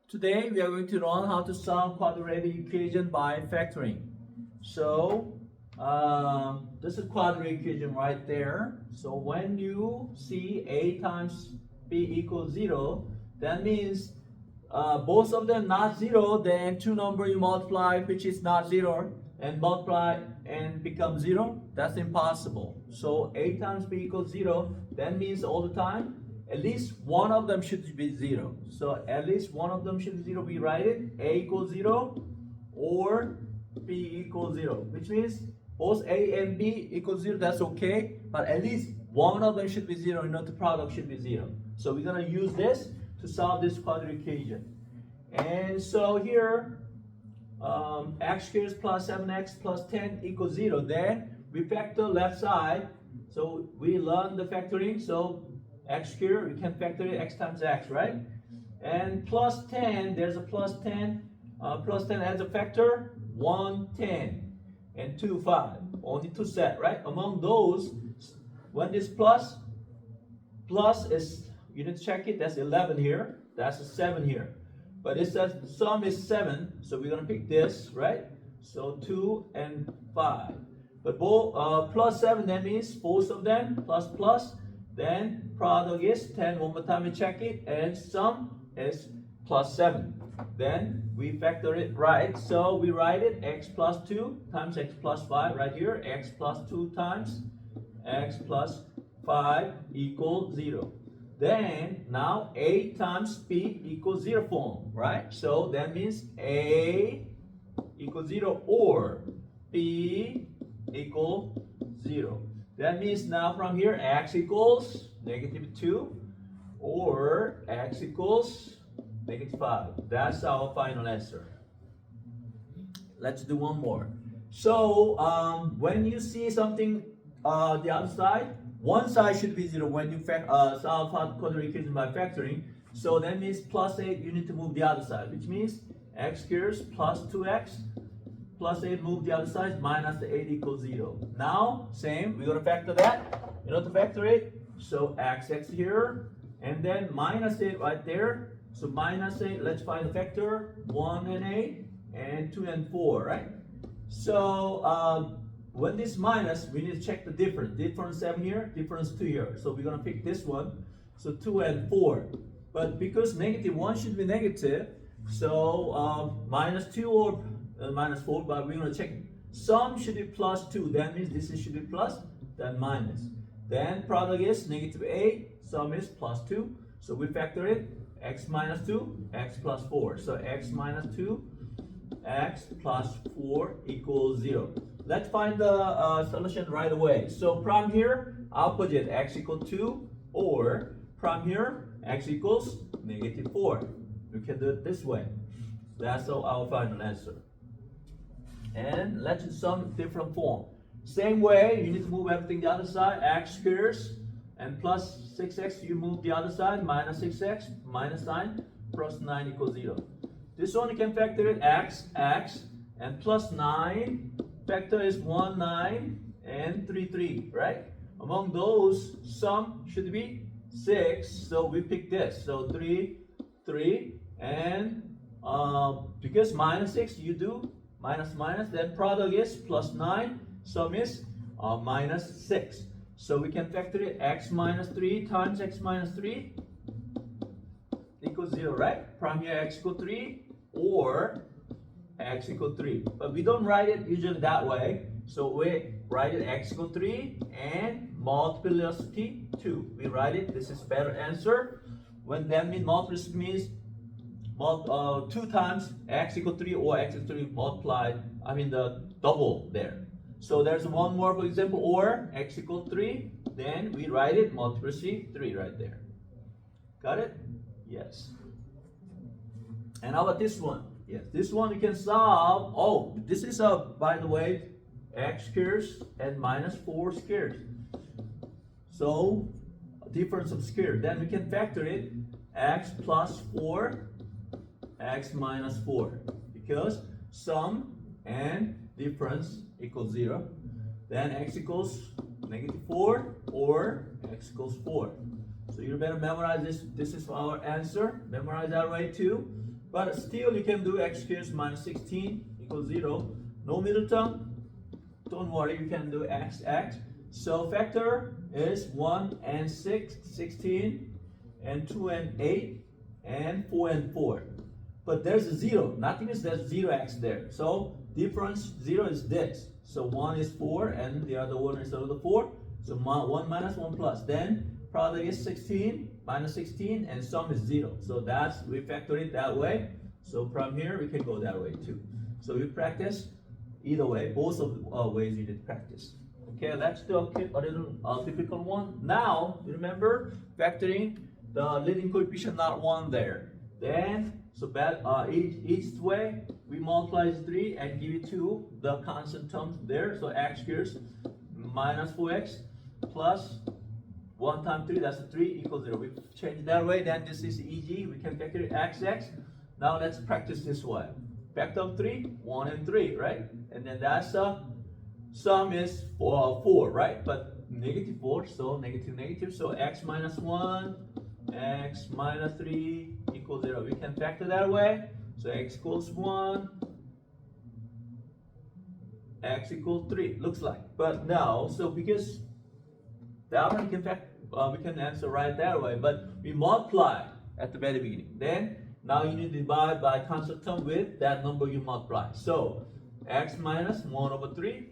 Today we are going to learn how to solve quadratic equation by factoring. So this is quadratic equation right there. So when you see a times b equals 0, that means both of them not 0, then two number you multiply which is not 0 and multiply and become 0. That's impossible. So a times b equals 0, that means all the time at least one of them should be 0. So at least one of them should be 0. We write it a equals 0 or b equals 0, which means both a and b equals 0. That's okay, but at least one of them should be 0. The product should be 0. So we're going to use this to solve this quadratic equation. And so here x squared plus 7x plus 10 equals 0. Then we factor left side. So we learn the factoring. So x squared, we can factor it x times x, right? And plus 10, there's a plus 10. Plus 10 as a factor, 1, 10, and 2, 5. Only two set, right? Among those, when this plus is, you need to check it, that's 11 here, that's a 7 here. But it says the sum is 7, so we're going to pick this, right? So 2 and 5. But both plus 7, that means both of them plus plus. Then product is 10. One more time we check it, and sum is plus 7. Then we factor it right. So we write it x plus 2 times x plus 5 right here. X plus 2 times x plus 5 equals 0. Then now a times b equals 0 form, right? So that means a equals 0 or b equals 0. That means now from here x equals -2 or x equals -5. That's our final answer. Let's do one more. So when you see something the other side, one side should be 0 when you solve quadratic equation by factoring. So that means plus 8, you need to move the other side, which means x squared plus 2x plus 8 move the other side, minus the 8 equals 0. Now, same, we're going to factor that. You know to factor it. So x here, and then minus 8 right there. So minus 8, let's find the factor. 1 and 8, and 2 and 4, right? So when this minus, we need to check the difference. Difference 7 here, difference 2 here. So we're going to pick this one. So 2 and 4. But because -1 should be negative, so minus 2 or minus 4, but we're going to check sum should be plus 2. That means this should be plus, then minus. Then product is -8, sum is plus 2. So we factor it, x minus 2, x plus 4. So x minus 2, x plus 4 equals 0. Let's find the solution right away. So from here, opposite, x equals 2, or from here, x equals -4. We can do it this way. That's our final answer. And let's do some different form. Same way, you need to move everything the other side. X squared and plus 6x, you move the other side. Minus 6x, minus 9, plus 9 equals 0. This one you can factor it, x, and plus 9. Factor is 1, 9, and 3, 3, right? Among those, sum should be 6. So we pick this. So 3, 3, and because minus 6, you do minus minus, then product is plus 9, sum is minus 6. So we can factor it, x minus 3 times x minus 3 equals 0, right? From here x equals 3 or x equals 3. But we don't write it usually that way. So we write it x equals 3 and multiplicity 2. We write it, this is better answer. When that means multiplicity means 2 times x equals 3 or x equals 3 multiplied, the double there. So there's one more, for example, or x equals 3, then we write it multiplicity 3 right there. Got it? Yes. And how about this one? Yes, this one you can solve. Oh, this is by the way, x squared and minus 4 squared. So difference of squared. Then we can factor it, x plus 4, x minus 4, because sum and difference equals 0. Then x equals -4 or x equals 4. So you better memorize this. This is our answer. Memorize that way too. But still you can do x squared minus 16 equals 0. No middle term. Don't worry, you can do x. So factor is 1 and 6, 16, and 2 and 8, and 4 and 4. But there's a 0. Nothing is there's 0x there. So difference 0 is this. So 1 is 4 and the other one is another 4. So 1 minus 1 plus. Then product is 16 minus 16 and sum is 0. So that's, we factor it that way. So from here we can go that way too. So we practice either way. Both of the ways you did practice. Okay, that's the a little typical one. Now remember factoring the leading coefficient not 1 there. Then so each way we multiply 3 and give it to the constant terms there. So x squared minus 4x plus 1 times 3, that's 3 equals 0. We change that way, then this is easy. We can factor it x. Now let's practice this one. Factor of 3, 1 and 3, right? And then that's sum is 4, right? But negative 4, so negative. So x minus 1, x minus 3 equals 0. We can factor that way. So x equals 1, x equals 3. Looks like. But now, so because that one we can answer right that way. But we multiply at the very beginning. Then now you need to divide by constant term with that number you multiply. So x minus 1 over 3,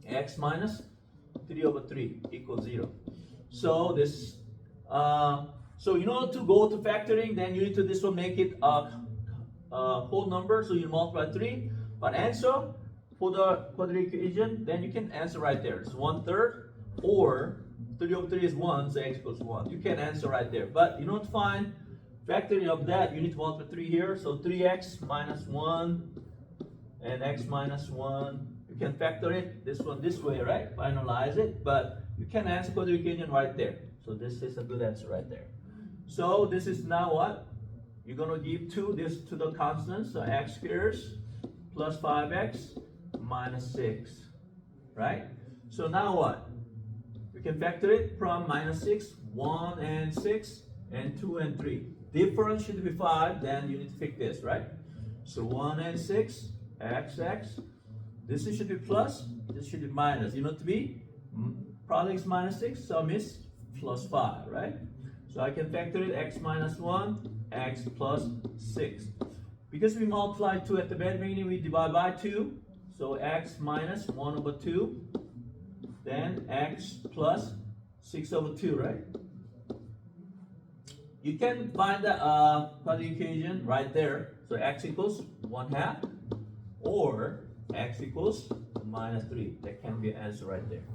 x minus 3 over 3 equals 0. So this, so in order to go to factoring, then you need to this one make it a whole number. So you multiply 3, but answer for the quadratic equation, then you can answer right there. It's 1/3, or 3 over 3 is 1, so x equals 1. You can answer right there. But in order to find factoring of that, you need to multiply 3 here. So 3x minus 1 and x minus 1. You can factor it this one this way, right? Finalize it, but you can answer quadratic equation right there. So this is a good answer right there. So this is now what? You're gonna give this to the constant. So x squared plus 5x minus 6, right? So now what? We can factor it from minus 6, 1 and 6, and 2 and 3. Difference should be 5, then you need to fix this, right? So 1 and 6, x. This should be plus, this should be minus. You know to be? Product is minus 6, sum is plus 5, right? So I can factor it x minus 1, x plus 6. Because we multiply 2 at the very beginning, we divide by 2. So x minus 1 over 2, then x plus 6 over 2, right? You can find the quadratic equation right there. So x equals 1/2, or x equals minus 3. That can be an answer right there.